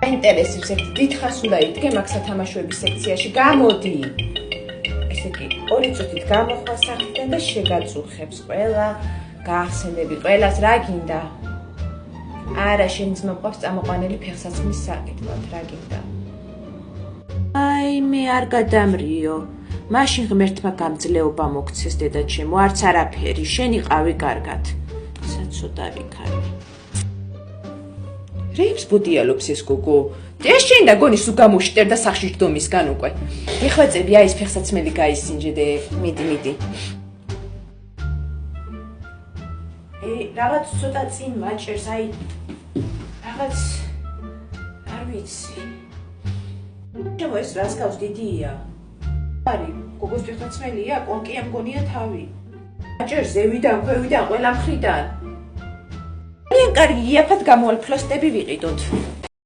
Აინტერესებს ერთ დიდხანს უნდა იდგე მაგ სათამაშოების სექციაში. გამოდი. ესე იგი, 2 წუთით გამოხვა სახლიდან და შეგაწუხებს ყველა გაახსენები ყველას რა გინდა. არა, შენ ძმა მყავს წამოყვანილი ფეხსაცმლის საკითხად, რა გინდა. აი, მე არ გადამრიო. მაშინ ღმერთმა გამძლეობა მოგცეს დედაჩემო, არც არაფერი, შენ იყავი კარგად. საცოდავი ქალი. რეებს ბუდიალობს ეს გოგო. ეს შენ და გონი სულ გამოშტერდა სახში ჯდომისგან უკვე. გეხვეწები აი ეს ფეხსაცმელი გაისინჯე, მიდი. რაღაც ცოტა წინ მაჭერს, აი რაღაც არ ვიცი. ჩემო ეს რას გავს დიდია? არი, გოგოს ფეხსაცმელია, კონკია მგონია თავი. მაჭერს ზევიდან, ქვევიდან, ყველა მხრიდან. ძალიან კარგი, იაფად გამოვალ ფლოსტები ვიყიდოთ.